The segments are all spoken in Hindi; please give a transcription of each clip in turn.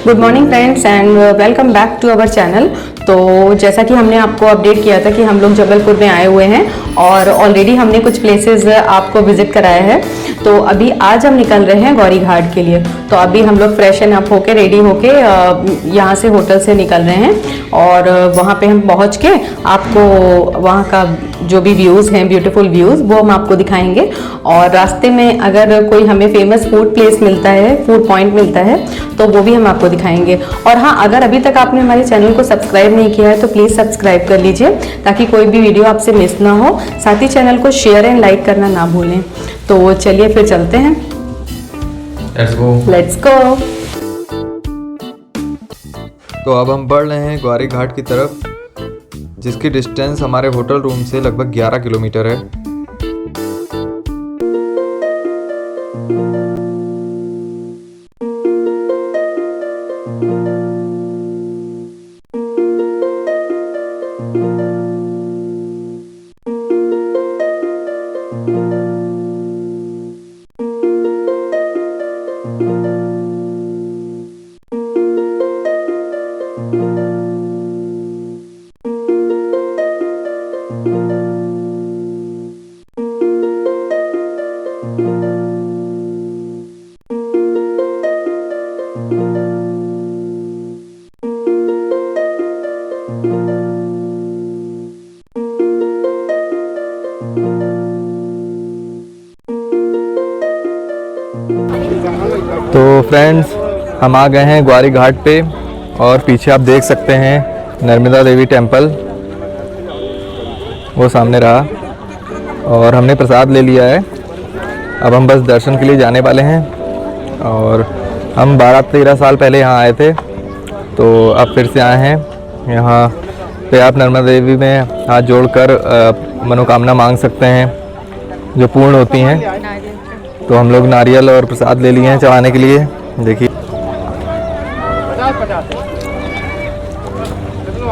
Good morning friends and welcome back to our channel. तो जैसा कि हमने आपको अपडेट किया था कि हम लोग जबलपुर में आए हुए हैं और ऑलरेडी हमने कुछ प्लेसेस आपको विजिट कराया है। तो अभी आज हम निकल रहे हैं गौरी घाट के लिए। तो अभी हम लोग फ्रेश एंड अप होके रेडी होके यहाँ से होटल से निकल रहे हैं और वहाँ पे हम पहुँच के आपको वहाँ का जो भी व्यूज़ हैं, ब्यूटीफुल व्यूज़, वो हम आपको दिखाएंगे। और रास्ते में अगर कोई हमें फेमस फूड प्लेस मिलता है, फूड पॉइंट मिलता है, तो वो भी हम आपको दिखाएंगे। और हाँ, अगर अभी तक आपने हमारे चैनल को सब्सक्राइब नहीं किया है तो प्लीज़ सब्सक्राइब कर लीजिए ताकि कोई भी वीडियो आपसे मिस ना हो। साथ ही चैनल को शेयर एंड लाइक करना ना भूलें। तो चलिए फिर चलते हैं। Let's go. तो अब हम बढ़ रहे हैं गौरी घाट की तरफ, जिसकी डिस्टेंस हमारे होटल रूम से लगभग 11 किलोमीटर है। तो फ्रेंड्स, हम आ गए हैं ग्वारी घाट पे और पीछे आप देख सकते हैं नर्मदा देवी टेम्पल, वो सामने रहा। और हमने प्रसाद ले लिया है। अब हम बस दर्शन के लिए जाने वाले हैं। और हम 12-13 साल पहले यहाँ आए थे, तो अब फिर से आए हैं। यहाँ पे आप नर्मदा देवी में हाथ जोड़कर मनोकामना मांग सकते हैं जो पूर्ण होती हैं। तो हम लोग नारियल और प्रसाद ले लिए हैं चढ़ाने के लिए। देखिए,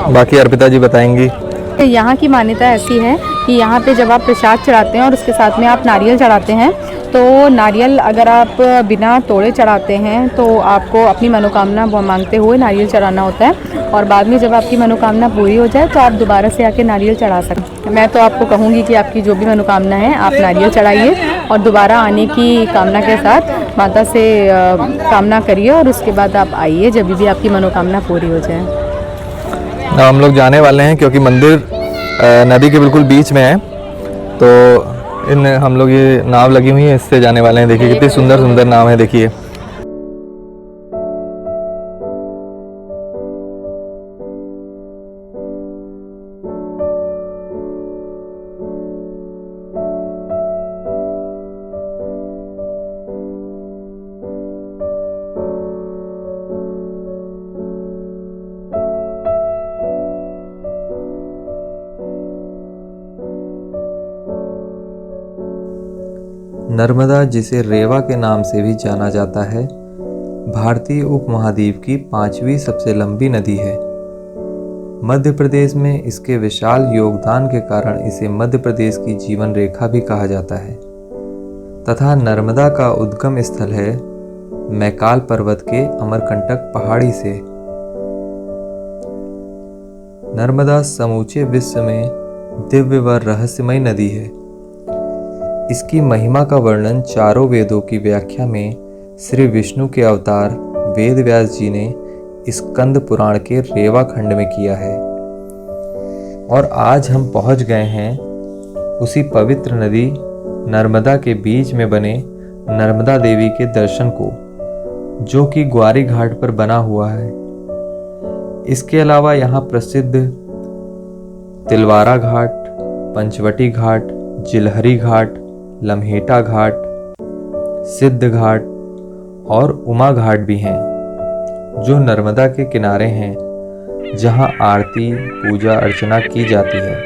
बाकी अर्पिता जी बताएंगी। यहाँ की मान्यता ऐसी है कि यहाँ पे जब आप प्रसाद चढ़ाते हैं और उसके साथ में आप नारियल चढ़ाते हैं, तो नारियल अगर आप बिना तोड़े चढ़ाते हैं तो आपको अपनी मनोकामना मांगते हुए नारियल चढ़ाना होता है। और बाद में जब आपकी मनोकामना पूरी हो जाए तो आप दोबारा से आके नारियल चढ़ा सकते हैं। मैं तो आपको कहूँगी कि आपकी जो भी मनोकामना है आप नारियल चढ़ाइए और दोबारा आने की कामना के साथ माता से कामना करिए और उसके बाद आप आइए जब भी आपकी मनोकामना पूरी हो जाए। हम लोग जाने वाले हैं क्योंकि मंदिर नदी के बिल्कुल बीच में है। तो हम लोग ये नाव लगी हुई है, इससे जाने वाले हैं। देखिए कितनी सुंदर सुंदर नाव है। देखिए नर्मदा, जिसे रेवा के नाम से भी जाना जाता है, भारतीय उपमहाद्वीप की 5वीं सबसे लंबी नदी है। मध्य प्रदेश में इसके विशाल योगदान के कारण इसे मध्य प्रदेश की जीवन रेखा भी कहा जाता है तथा नर्मदा का उद्गम स्थल है मैकाल पर्वत के अमरकंटक पहाड़ी से। नर्मदा समूचे विश्व में दिव्य व रहस्यमय नदी है। इसकी महिमा का वर्णन चारों वेदों की व्याख्या में श्री विष्णु के अवतार वेद व्यास जी ने स्कंद पुराण के रेवा खंड में किया है। और आज हम पहुंच गए हैं उसी पवित्र नदी नर्मदा के बीच में बने नर्मदा देवी के दर्शन को, जो कि ग्वारी घाट पर बना हुआ है। इसके अलावा यहाँ प्रसिद्ध तिलवारा घाट, पंचवटी घाट, जिलहरी घाट, लम्हेटा घाट, सिद्ध घाट और उमा घाट भी हैं, जो नर्मदा के किनारे हैं, जहां आरती, पूजा अर्चना की जाती है।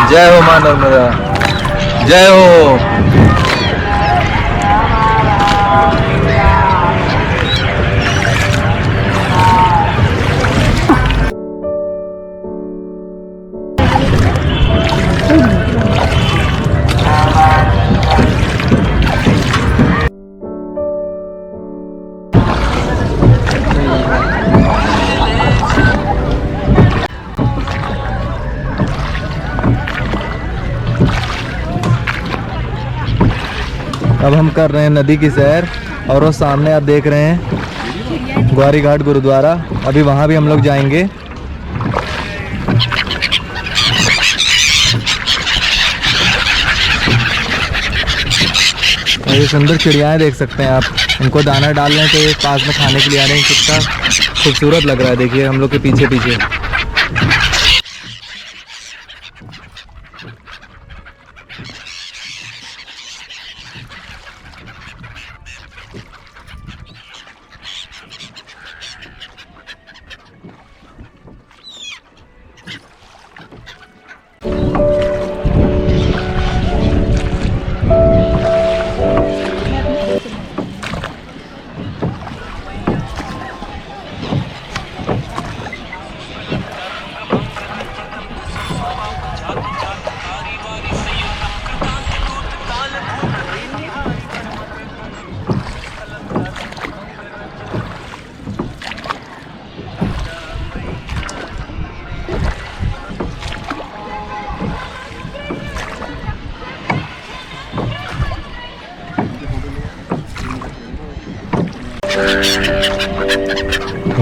जय हो मां नर्मदा, जय हो। अब हम कर रहे हैं नदी की सैर और वो सामने आप देख रहे हैं ग्वारी घाट गुरुद्वारा। अभी वहाँ भी हम लोग जाएंगे। और ये सुंदर चिड़ियाएँ देख सकते हैं आप, इनको दाना डालने के पास में खाने के लिए आ रहे हैं। कितना खूबसूरत लग रहा है, देखिए हम लोग के पीछे पीछे।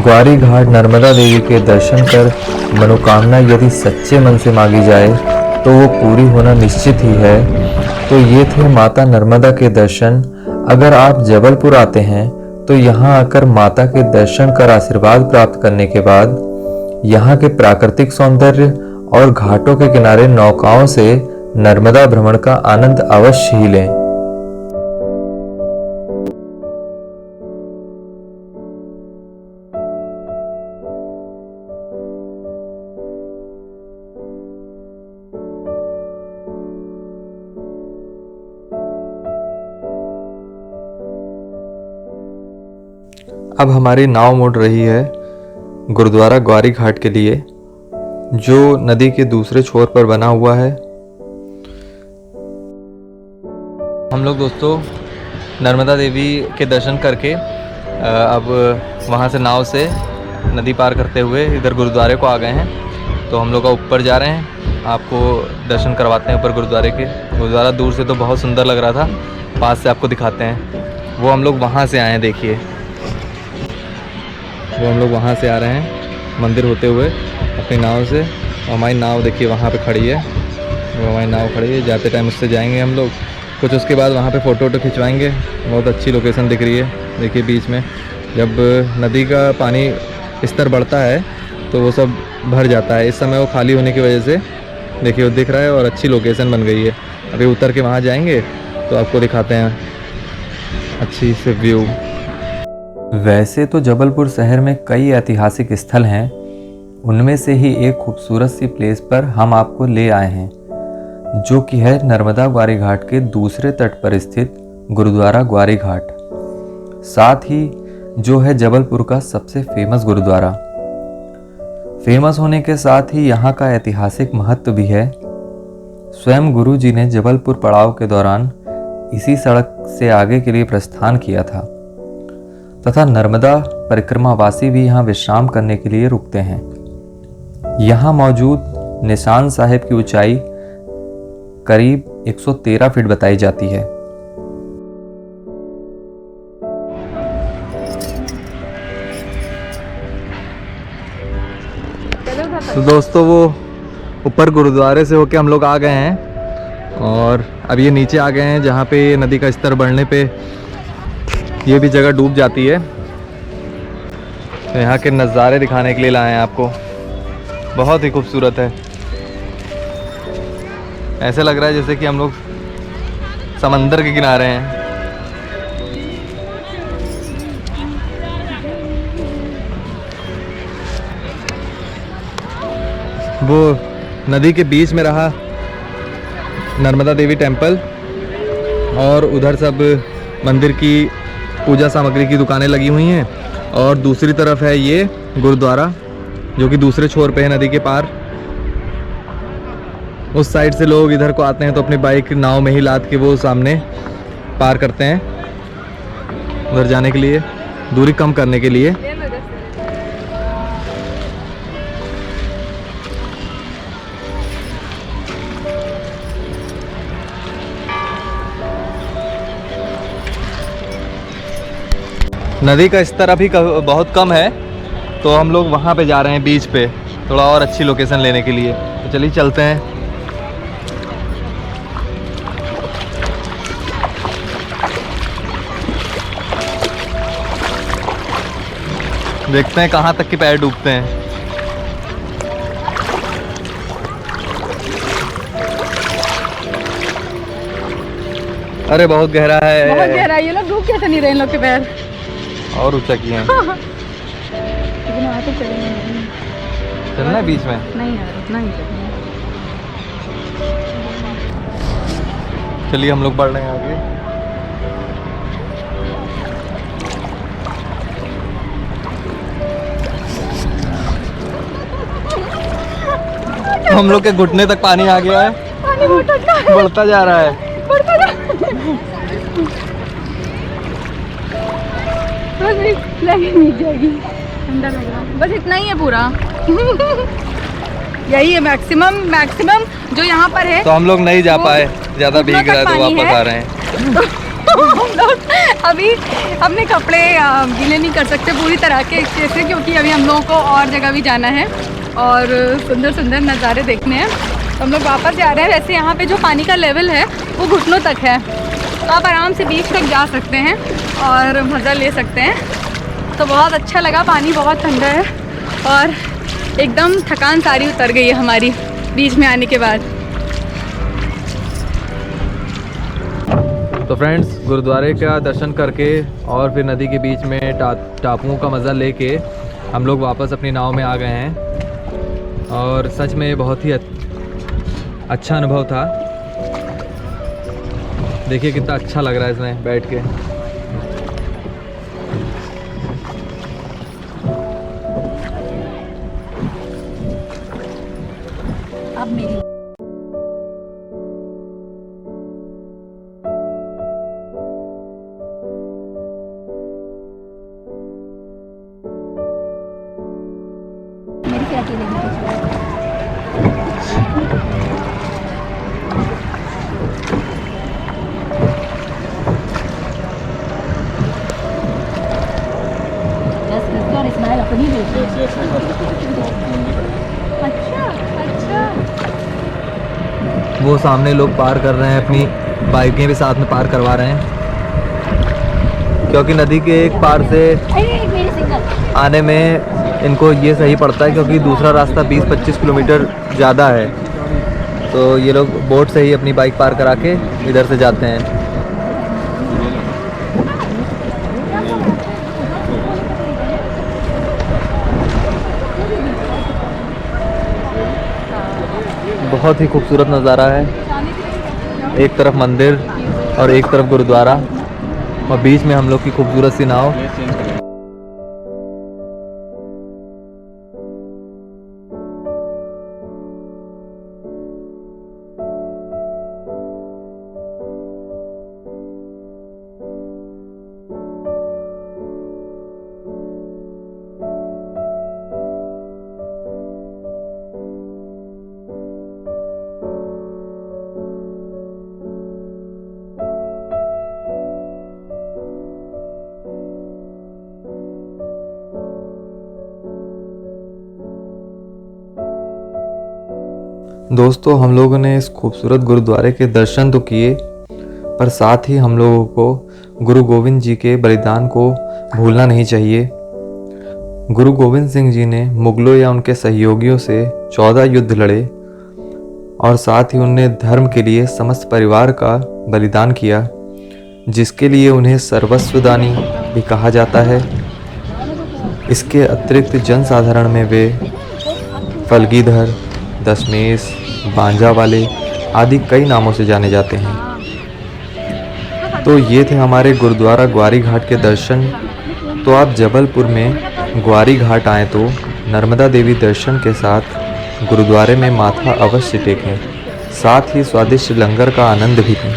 ग्वारी घाट नर्मदा देवी के दर्शन कर मनोकामना यदि सच्चे मन से मांगी जाए तो वो पूरी होना निश्चित ही है। तो ये थे माता नर्मदा के दर्शन। अगर आप जबलपुर आते हैं तो यहाँ आकर माता के दर्शन कर आशीर्वाद प्राप्त करने के बाद यहाँ के प्राकृतिक सौंदर्य और घाटों के किनारे नौकाओं से नर्मदा भ्रमण का आनंद अवश्य ही लें। अब हमारी नाव मुड़ रही है गुरुद्वारा ग्वारी घाट के लिए, जो नदी के दूसरे छोर पर बना हुआ है। हम लोग दोस्तों नर्मदा देवी के दर्शन करके अब वहाँ से नाव से नदी पार करते हुए इधर गुरुद्वारे को आ गए हैं। तो हम लोग ऊपर जा रहे हैं, आपको दर्शन करवाते हैं ऊपर गुरुद्वारे के। गुरुद्वारा दूर से तो बहुत सुंदर लग रहा था, पास से आपको दिखाते हैं। वो हम लोग वहाँ से आए हैं, देखिए वो हम लोग वहाँ से आ रहे हैं मंदिर होते हुए अपनी नाव से। और हमारी नाव देखिए वहाँ पे खड़ी है, वो हमारी नाव खड़ी है। जाते टाइम उससे जाएंगे हम लोग कुछ, उसके बाद वहाँ पे फ़ोटो वोटो खिंचवाएंगे। बहुत अच्छी लोकेशन दिख रही है, देखिए बीच में जब नदी का पानी स्तर बढ़ता है तो वो सब भर जाता है। इस समय वो खाली होने की वजह से देखिए वो दिख रहा है और अच्छी लोकेशन बन गई है। अभी उतर के वहाँ जाएंगे तो आपको दिखाते हैं अच्छी से व्यू। वैसे तो जबलपुर शहर में कई ऐतिहासिक स्थल हैं, उनमें से ही एक खूबसूरत सी प्लेस पर हम आपको ले आए हैं, जो कि है नर्मदा ग्वारी घाट के दूसरे तट पर स्थित गुरुद्वारा ग्वारी घाट। साथ ही जो है जबलपुर का सबसे फेमस गुरुद्वारा। फेमस होने के साथ ही यहाँ का ऐतिहासिक महत्व भी है। स्वयं गुरु जी ने जबलपुर पड़ाव के दौरान इसी सड़क से आगे के लिए प्रस्थान किया था तथा नर्मदा परिक्रमावासी भी यहाँ विश्राम करने के लिए रुकते हैं। यहाँ मौजूद निशान साहिब की ऊंचाई करीब 113 फीट बताई जाती है। तो दोस्तों वो ऊपर गुरुद्वारे से होके हम लोग आ गए हैं और अब ये नीचे आ गए हैं, जहाँ पे नदी का स्तर बढ़ने पे ये भी जगह डूब जाती है। तो यहाँ के नज़ारे दिखाने के लिए लाए हैं आपको, बहुत ही खूबसूरत है। ऐसे लग रहा है जैसे कि हम लोग समंदर के किनारे हैं। वो नदी के बीच में रहा नर्मदा देवी टेम्पल, और उधर सब मंदिर की पूजा सामग्री की दुकानें लगी हुई हैं, और दूसरी तरफ है ये गुरुद्वारा जो कि दूसरे छोर पे है नदी के पार। उस साइड से लोग इधर को आते हैं तो अपनी बाइक नाव में ही लाद के वो सामने पार करते हैं उधर जाने के लिए, दूरी कम करने के लिए। नदी का स्तर अभी बहुत कम है, तो हम लोग वहाँ पे जा रहे हैं बीच पे, थोड़ा और अच्छी लोकेशन लेने के लिए। तो चलिए चलते हैं। देखते हैं कहाँ तक के पैर डूबते हैं। अरे बहुत गहरा है, बहुत गहरा है। ये लोग डूब कैसे नहीं रहे इन लोग के पैर। और ऊंचा किए हैं। लेकिन वहाँ तो चलेंगे। चलना है बीच में? नहीं यार, उतना ही चलेंगे। चलिए हम लोग बढ़ रहे हैं आगे। हम लोग के घुटने तक पानी आ गया है, पानी बहुत ठंडा है। बढ़ता जा रहा है। बढ़ता जा बस लगी नहीं जाएगी, ठंडा लग रहा है। बस इतना ही है पूरा। यही है मैक्सिमम जो यहाँ पर है। तो हम लोग नहीं जा पाए, ज़्यादा घुटनों भीग रहा है तक तो पानी वापस है। आ रहे हैं। तो हम लोग अभी अपने कपड़े गीले नहीं कर सकते पूरी तरह के से, क्योंकि अभी हम लोगों को और जगह भी जाना है और सुंदर सुंदर नज़ारे देखने हैं। तो हम लोग वापस जा रहे हैं। वैसे यहाँ पे जो पानी का लेवल है वो घुटनों तक है, तो आप आराम से बीच तक जा सकते हैं और मज़ा ले सकते हैं। तो बहुत अच्छा लगा, पानी बहुत ठंडा है और एकदम थकान सारी उतर गई है हमारी बीच में आने के बाद। तो फ्रेंड्स, गुरुद्वारे का दर्शन करके और फिर नदी के बीच में टापुओं का मज़ा लेके हम लोग वापस अपनी नाव में आ गए हैं, और सच में ये बहुत ही अच्छा अनुभव था। देखिए कितना अच्छा लग रहा है इसमें बैठ के। अब मेरी से अकेले और इस्माइल अपनी अच्छा अच्छा। वो सामने लोग पार कर रहे हैं, अपनी बाइकें भी साथ में पार करवा रहे हैं, क्योंकि नदी के एक पार से आने में इनको ये सही पड़ता है, क्योंकि दूसरा रास्ता 20-25 किलोमीटर ज़्यादा है। तो ये लोग बोट से ही अपनी बाइक पार करा के इधर से जाते हैं। बहुत ही खूबसूरत नज़ारा है। एक तरफ मंदिर और एक तरफ गुरुद्वारा, और बीच में हम लोग की खूबसूरत सी नाव। दोस्तों, हम लोगों ने इस खूबसूरत गुरुद्वारे के दर्शन तो किए, पर साथ ही हम लोगों को गुरु गोविंद जी के बलिदान को भूलना नहीं चाहिए। गुरु गोविंद सिंह जी ने मुगलों या उनके सहयोगियों से 14 युद्ध लड़े, और साथ ही उन्होंने धर्म के लिए समस्त परिवार का बलिदान किया, जिसके लिए उन्हें सर्वस्वदानी भी कहा जाता है। इसके अतिरिक्त जनसाधारण में वे फल्गीधर, दशमेश, बांजा वाले आदि कई नामों से जाने जाते हैं। तो ये थे हमारे गुरुद्वारा ग्वारी घाट के दर्शन। तो आप जबलपुर में ग्वारी घाट आएँ तो नर्मदा देवी दर्शन के साथ गुरुद्वारे में माथा अवश्य टेकें, साथ ही स्वादिष्ट लंगर का आनंद भी लें।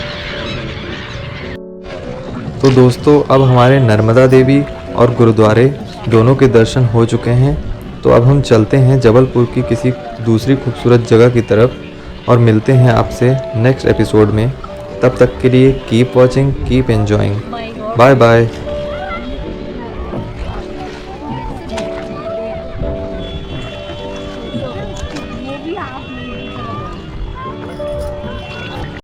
तो दोस्तों, अब हमारे नर्मदा देवी और गुरुद्वारे दोनों के दर्शन हो चुके हैं। तो अब हम चलते हैं जबलपुर की किसी दूसरी खूबसूरत जगह की तरफ और मिलते हैं आपसे नेक्स्ट एपिसोड में। तब तक के लिए keep watching, keep enjoying, bye bye.